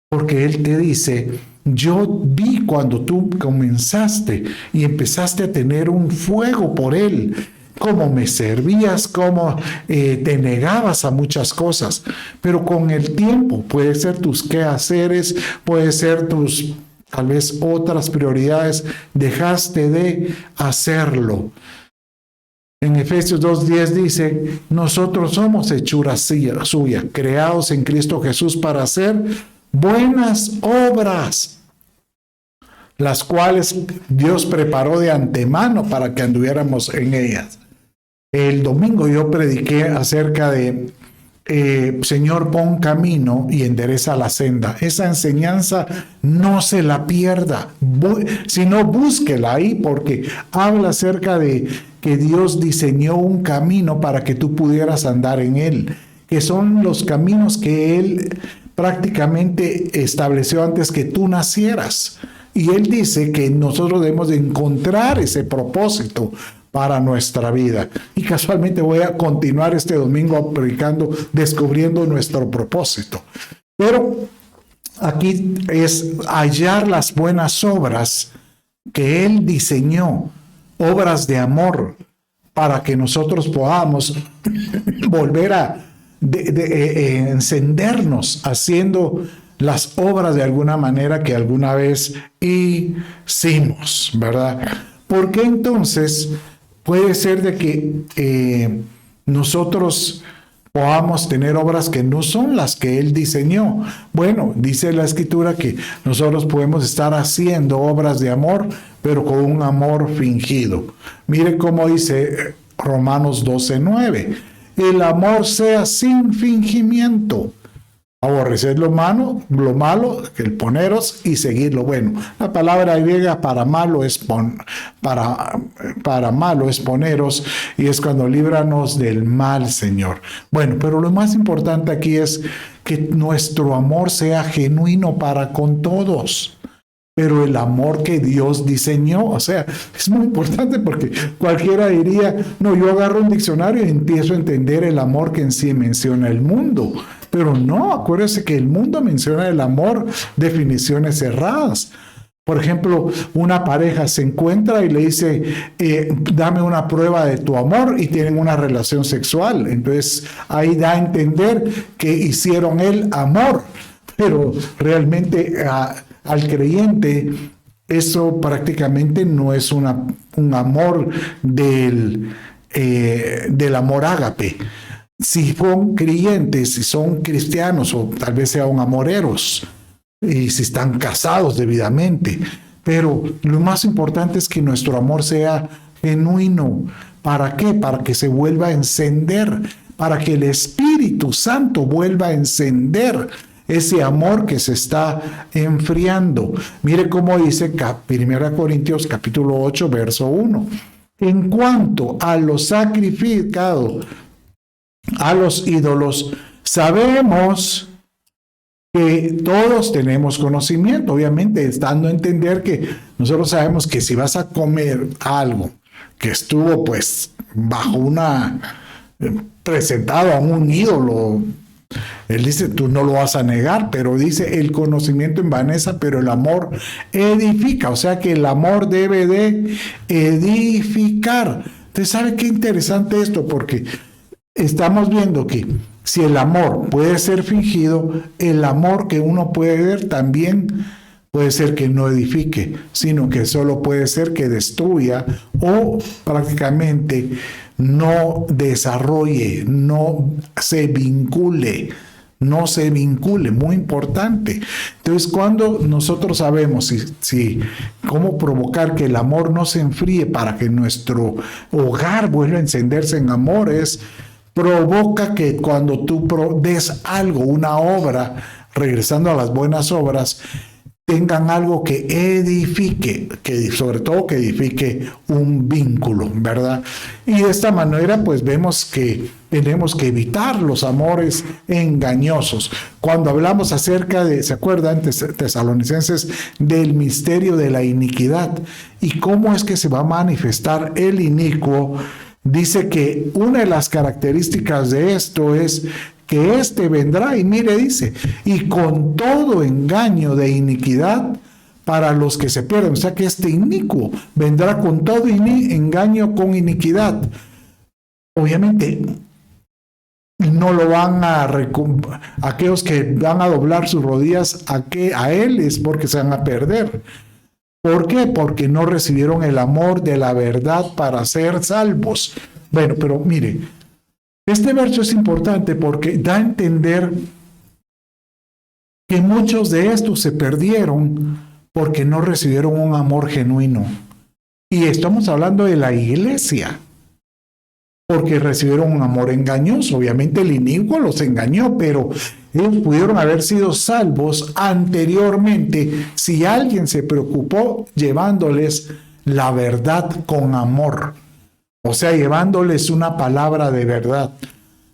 Porque Él te dice, yo vi cuando tú comenzaste y empezaste a tener un fuego por Él, cómo me servías, cómo te negabas a muchas cosas, pero con el tiempo puede ser tus quehaceres, puede ser tus tal vez otras prioridades, dejaste de hacerlo. En Efesios 2:10 dice, nosotros somos hechura suya, creados en Cristo Jesús para hacer buenas obras, las cuales Dios preparó de antemano para que anduviéramos en ellas. El domingo yo prediqué acerca de Señor, pon camino y endereza la senda. Esa enseñanza no se la pierda, sino búsquela ahí, porque habla acerca de que Dios diseñó un camino para que tú pudieras andar en él, que son los caminos que Él prácticamente estableció antes que tú nacieras. Y Él dice que nosotros debemos de encontrar ese propósito para nuestra vida. Y casualmente voy a continuar este domingo predicando, descubriendo nuestro propósito. Pero aquí es hallar las buenas obras que Él diseñó, obras de amor, para que nosotros podamos volver a encendernos haciendo las obras de alguna manera que alguna vez hicimos, ¿verdad? Porque entonces puede ser de que nosotros podamos tener obras que no son las que Él diseñó. Bueno, dice la Escritura que nosotros podemos estar haciendo obras de amor, pero con un amor fingido. Mire cómo dice Romanos 12:9. El amor sea sin fingimiento. Aborrecer lo malo, el poneros y seguir lo bueno. La palabra griega para malo es poneros, y es cuando líbranos del mal, Señor. Bueno, pero lo más importante aquí es que nuestro amor sea genuino para con todos. Pero el amor que Dios diseñó, o sea, es muy importante, porque cualquiera diría, no, yo agarro un diccionario y empiezo a entender el amor que en sí menciona el mundo. Pero no, acuérdese que el mundo menciona el amor definiciones cerradas. Por ejemplo, una pareja se encuentra y le dice, dame una prueba de tu amor, y tienen una relación sexual. Entonces ahí da a entender que hicieron el amor, pero realmente al creyente eso prácticamente no es un amor del amor ágape. Si son creyentes, si son cristianos, o tal vez sean amoreros, y si están casados debidamente. Pero lo más importante es que nuestro amor sea genuino. ¿Para qué? Para que se vuelva a encender, para que el Espíritu Santo vuelva a encender ese amor que se está enfriando. Mire cómo dice 1 Corintios capítulo 8, verso 1. En cuanto a lo sacrificado a los ídolos, sabemos que todos tenemos conocimiento. Obviamente, dando a entender que nosotros sabemos que si vas a comer algo que estuvo pues bajo presentado a un ídolo, Él dice, tú no lo vas a negar, pero dice, el conocimiento envanece, pero el amor edifica. O sea que el amor debe de edificar. Entonces, ¿sabe qué interesante esto? Porque estamos viendo que si el amor puede ser fingido, el amor que uno puede ver también puede ser que no edifique, sino que solo puede ser que destruya o prácticamente no desarrolle, no se vincule, muy importante. Entonces, cuando nosotros sabemos cómo provocar que el amor no se enfríe para que nuestro hogar vuelva a encenderse en amores, provoca que cuando tú des algo, una obra, regresando a las buenas obras, tengan algo que edifique, sobre todo que edifique un vínculo, ¿verdad? Y de esta manera pues vemos que tenemos que evitar los amores engañosos. Cuando hablamos acerca de, ¿se acuerdan, Tesalonicenses, del misterio de la iniquidad y cómo es que se va a manifestar el inicuo? Dice que una de las características de esto es que éste vendrá, y mire, dice, y con todo engaño de iniquidad para los que se pierden. O sea que este inicuo vendrá con todo engaño con iniquidad. Obviamente, no lo van a aquellos que van a doblar sus rodillas a él es porque se van a perder. ¿Por qué? Porque no recibieron el amor de la verdad para ser salvos. Bueno, pero mire, este verso es importante porque da a entender que muchos de estos se perdieron porque no recibieron un amor genuino. Y estamos hablando de la iglesia, porque recibieron un amor engañoso. Obviamente el inicuo los engañó, pero ellos pudieron haber sido salvos anteriormente si alguien se preocupó llevándoles la verdad con amor. O sea, llevándoles una palabra de verdad.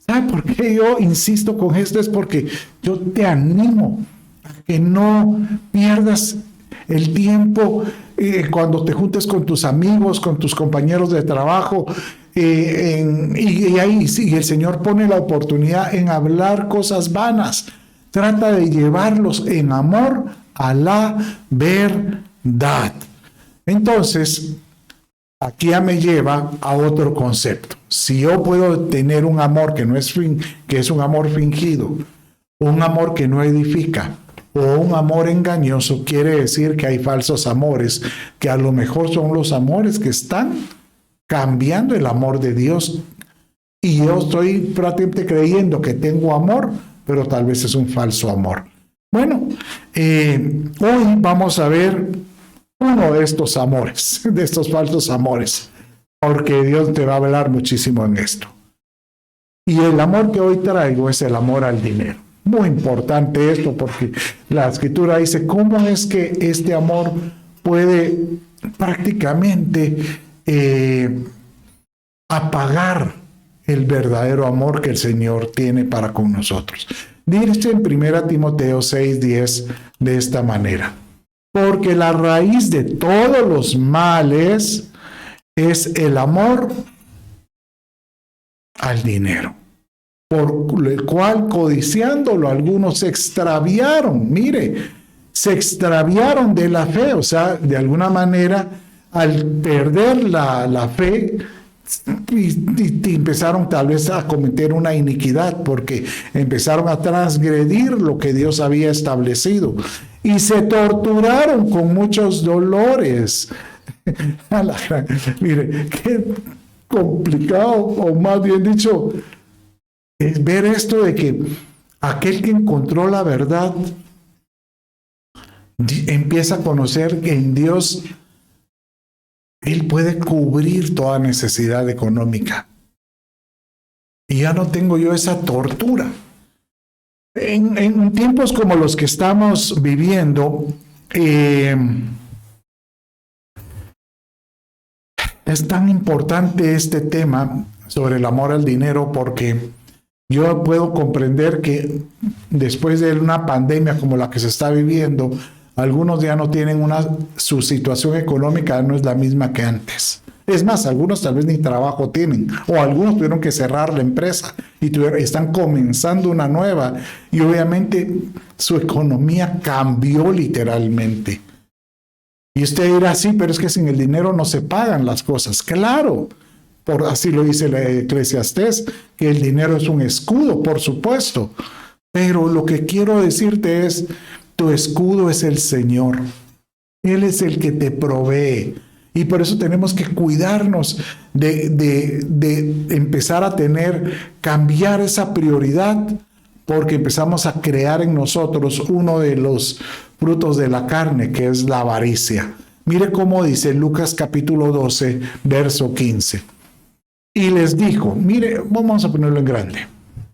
¿Sabe por qué yo insisto con esto? Es porque yo te animo a que no pierdas el tiempo cuando te juntes con tus amigos, con tus compañeros de trabajo, y ahí sí, el Señor pone la oportunidad en hablar cosas vanas. Trata de llevarlos en amor a la verdad. Entonces, aquí ya me lleva a otro concepto. Si yo puedo tener un amor que es un amor fingido, un amor que no edifica, o un amor engañoso, quiere decir que hay falsos amores, que a lo mejor son los amores que están cambiando el amor de Dios. Y yo estoy prácticamente creyendo que tengo amor, pero tal vez es un falso amor. Bueno, hoy vamos a ver uno de estos amores, de estos falsos amores, porque Dios te va a hablar muchísimo en esto. Y el amor que hoy traigo es el amor al dinero. Muy importante esto, porque la Escritura dice, ¿cómo es que este amor puede prácticamente apagar el verdadero amor que el Señor tiene para con nosotros? Dice en 1 Timoteo 6:10 de esta manera: porque la raíz de todos los males es el amor al dinero, por el cual, codiciándolo, algunos se extraviaron. Mire, se extraviaron de la fe. O sea, de alguna manera, al perder la fe, y empezaron tal vez a cometer una iniquidad, porque empezaron a transgredir lo que Dios había establecido. Y se torturaron con muchos dolores. Mire, qué complicado, o más bien dicho, es ver esto de que aquel que encontró la verdad empieza a conocer que en Dios Él puede cubrir toda necesidad económica. Y ya no tengo yo esa tortura. En tiempos como los que estamos viviendo, es tan importante este tema sobre el amor al dinero, porque yo puedo comprender que después de una pandemia como la que se está viviendo, algunos ya no tienen su situación económica no es la misma que antes. Es más, algunos tal vez ni trabajo tienen, o algunos tuvieron que cerrar la empresa y están comenzando una nueva, y obviamente su economía cambió literalmente. Y usted dirá, sí, pero es que sin el dinero no se pagan las cosas. Claro, así lo dice la Eclesiastés, que el dinero es un escudo, por supuesto. Pero lo que quiero decirte es, tu escudo es el Señor. Él es el que te provee. Y por eso tenemos que cuidarnos de empezar a cambiar esa prioridad, porque empezamos a crear en nosotros uno de los frutos de la carne, que es la avaricia. Mire cómo dice Lucas capítulo 12, verso 15. Y les dijo, mire, vamos a ponerlo en grande.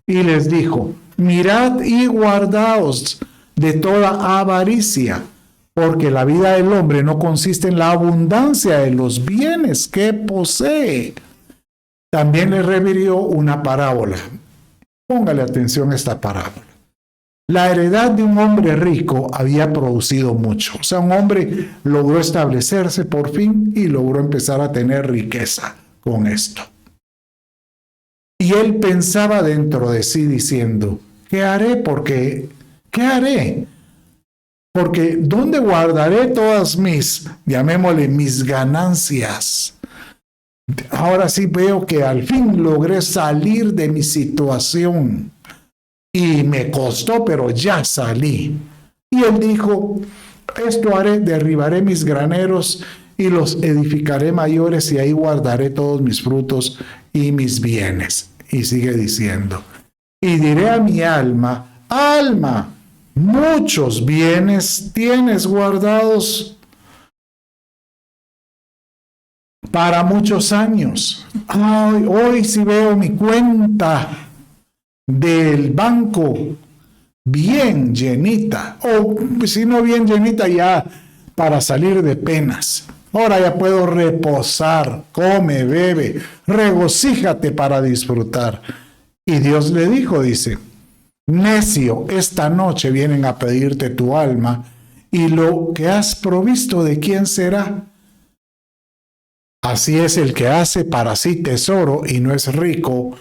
Y les dijo, mirad y guardaos de toda avaricia, porque la vida del hombre no consiste en la abundancia de los bienes que posee. También le refirió una parábola. Póngale atención a esta parábola. La heredad de un hombre rico había producido mucho. O sea, un hombre logró establecerse por fin y logró empezar a tener riqueza con esto. Y él pensaba dentro de sí diciendo, ¿qué haré? ¿Qué haré? Porque ¿dónde guardaré todas llamémosle, mis ganancias? Ahora sí veo que al fin logré salir de mi situación y me costó, pero ya salí. Y él dijo, esto haré, derribaré mis graneros y los edificaré mayores y ahí guardaré todos mis frutos y mis bienes. Y sigue diciendo, y diré a mi alma, alma, muchos bienes tienes guardados para muchos años. Ay, hoy sí veo mi cuenta del banco bien llenita, o si no bien llenita ya para salir de penas. Ahora ya puedo reposar, come, bebe, regocíjate para disfrutar. Y Dios le dijo, dice, necio, esta noche vienen a pedirte tu alma, y lo que has provisto, ¿de quién será? Así es el que hace para sí tesoro y no es rico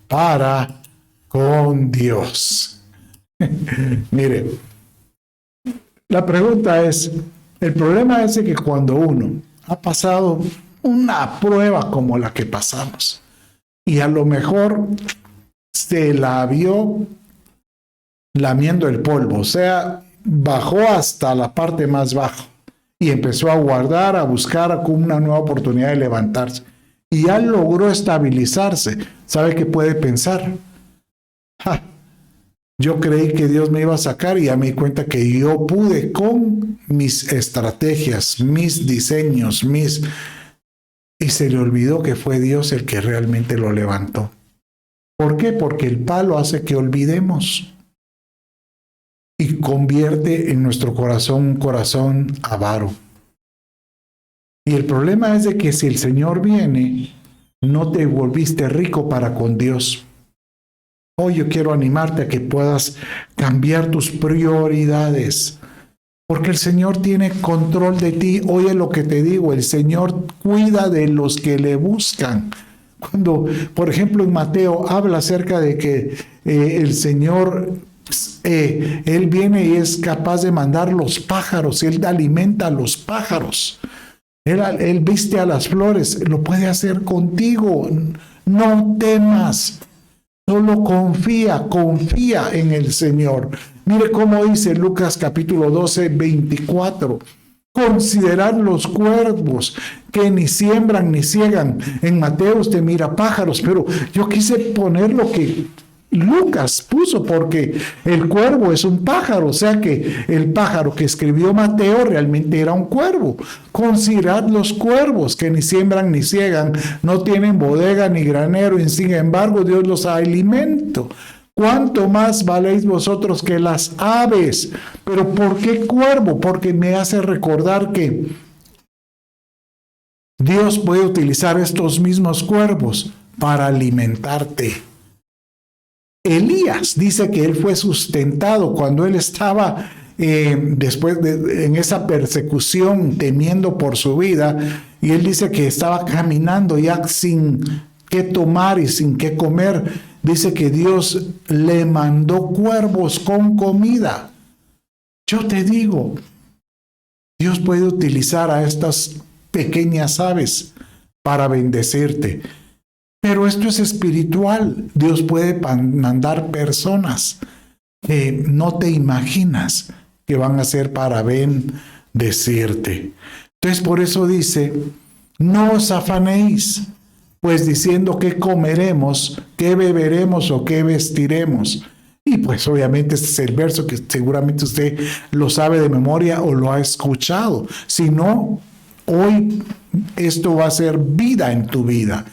para con Dios. Mire, la pregunta es, el problema es que cuando uno ha pasado una prueba como la que pasamos y a lo mejor se la vio lamiendo el polvo, o sea, bajó hasta la parte más baja y empezó a guardar, a buscar una nueva oportunidad de levantarse y ya logró estabilizarse. ¿Sabe qué puede pensar? ¡Ja! Yo creí que Dios me iba a sacar y ya me di cuenta que yo pude con mis estrategias, mis diseños, Y se le olvidó que fue Dios el que realmente lo levantó. ¿Por qué? Porque el palo hace que olvidemos y convierte en nuestro corazón un corazón avaro. Y el problema es de que si el Señor viene, no te volviste rico para con Dios. Hoy yo quiero animarte a que puedas cambiar tus prioridades, porque el Señor tiene control de ti. Oye lo que te digo, el Señor cuida de los que le buscan. Cuando, por ejemplo, en Mateo habla acerca de que el Señor, Él viene y es capaz de mandar los pájaros, Él alimenta a los pájaros. Él viste a las flores, lo puede hacer contigo. No temas. Solo confía en el Señor. Mire cómo dice Lucas capítulo 12, 24. Considerad los cuervos que ni siembran ni ciegan. En Mateo usted mira pájaros, pero yo quise poner lo que Lucas puso porque el cuervo es un pájaro, o sea que el pájaro que escribió Mateo realmente era un cuervo. Considerad los cuervos que ni siembran ni ciegan, no tienen bodega ni granero, y sin embargo Dios los da alimento. ¿Cuánto más valéis vosotros que las aves? ¿Pero por qué cuervo? Porque me hace recordar que Dios puede utilizar estos mismos cuervos para alimentarte. Elías dice que él fue sustentado cuando él estaba en esa persecución, temiendo por su vida, y él dice que estaba caminando ya sin qué tomar y sin qué comer. Dice que Dios le mandó cuervos con comida. Yo te digo, Dios puede utilizar a estas pequeñas aves para bendecirte. Pero esto es espiritual. Dios puede mandar personas que no te imaginas que van a ser para bendecirte. Entonces por eso dice, no os afanéis, pues diciendo qué comeremos, qué beberemos o qué vestiremos. Y pues obviamente este es el verso que seguramente usted lo sabe de memoria o lo ha escuchado. Si no, hoy esto va a ser vida en tu vida.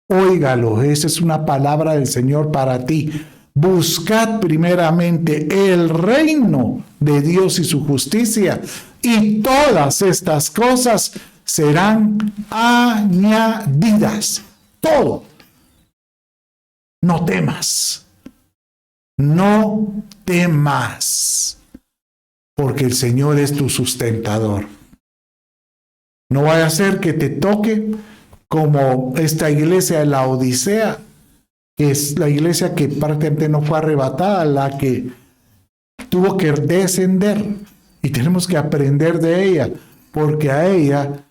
Óigalo, esa es una palabra del Señor para ti. Buscad primeramente el reino de Dios y su justicia, y todas estas cosas serán añadidas. Todo. No temas. No temas. Porque el Señor es tu sustentador. No vaya a ser que te toque como esta iglesia de la Odisea, que es la iglesia que prácticamente no fue arrebatada, la que tuvo que descender, y tenemos que aprender de ella, porque a ella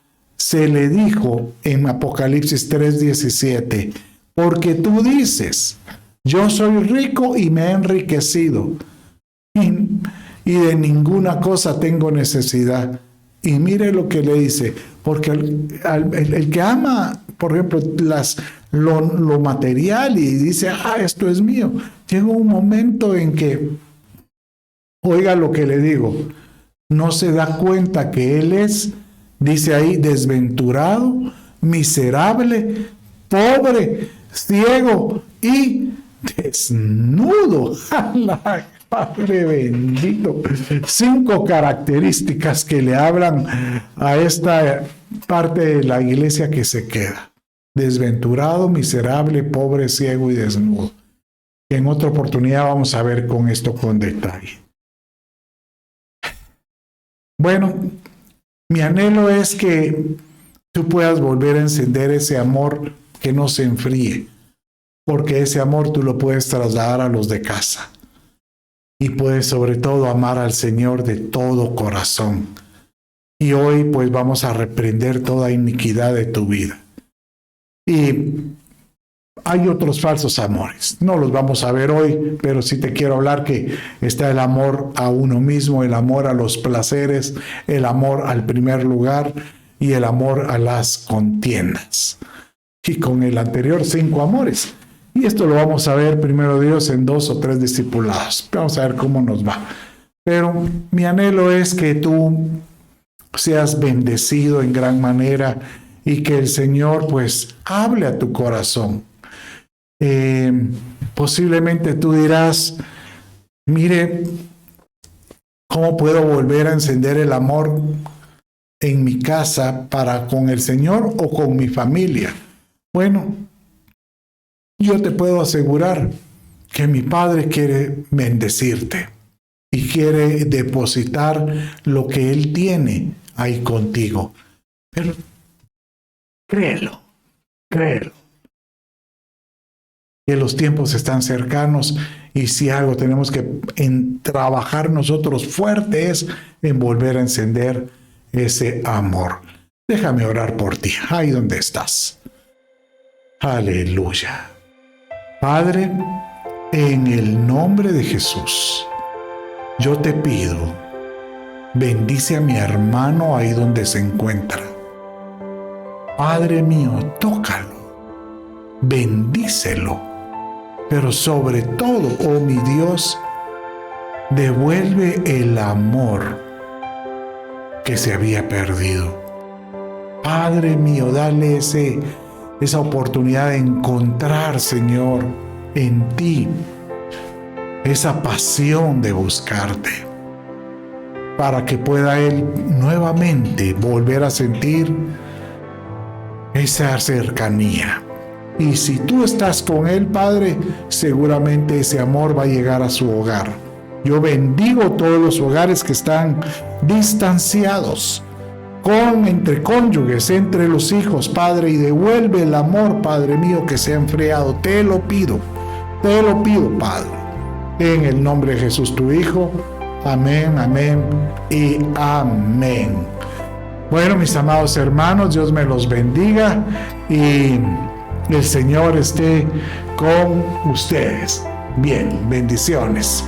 se le dijo en Apocalipsis 3:17, porque tú dices, yo soy rico y me he enriquecido, y de ninguna cosa tengo necesidad. Y mire lo que le dice, porque el que ama, por ejemplo, lo material y dice, esto es mío, llega un momento en que, oiga lo que le digo, no se da cuenta que él es, dice ahí, desventurado, miserable, pobre, ciego y desnudo. Padre bendito. 5 características que le hablan a esta parte de la iglesia que se queda. Desventurado, miserable, pobre, ciego y desnudo. En otra oportunidad vamos a ver con esto con detalle. Bueno, mi anhelo es que tú puedas volver a encender ese amor que no se enfríe, porque ese amor tú lo puedes trasladar a los de casa. Y puedes sobre todo amar al Señor de todo corazón. Y hoy pues vamos a reprender toda iniquidad de tu vida. Y hay otros falsos amores. No los vamos a ver hoy, pero sí te quiero hablar que está el amor a uno mismo, el amor a los placeres, el amor al primer lugar y el amor a las contiendas. Y con el anterior 5 amores. Y esto lo vamos a ver, primero Dios, en 2 o 3 discipulados. Vamos a ver cómo nos va. Pero mi anhelo es que tú seas bendecido en gran manera y que el Señor pues hable a tu corazón. Posiblemente tú dirás, mire, ¿cómo puedo volver a encender el amor en mi casa para con el Señor o con mi familia? Bueno, yo te puedo asegurar que mi Padre quiere bendecirte y quiere depositar lo que Él tiene ahí contigo. Pero créelo. Que los tiempos están cercanos y si algo tenemos que trabajar nosotros fuerte es en volver a encender ese amor. Déjame orar por ti, ahí donde estás. Aleluya. Padre, en el nombre de Jesús, yo te pido, bendice a mi hermano ahí donde se encuentra. Padre mío, tócalo, bendícelo, pero sobre todo, oh mi Dios, devuelve el amor que se había perdido. Padre mío, dale esa oportunidad de encontrar, Señor, en ti esa pasión de buscarte, para que pueda Él nuevamente volver a sentir esa cercanía. Y si tú estás con Él, Padre, seguramente ese amor va a llegar a su hogar. Yo bendigo todos los hogares que están distanciados, entre cónyuges, entre los hijos, Padre, y devuelve el amor, Padre mío, que se ha enfriado. Te lo pido, Padre, en el nombre de Jesús, tu Hijo. Amén, amén y amén. Bueno, mis amados hermanos, Dios me los bendiga y el Señor esté con ustedes. Bien, bendiciones.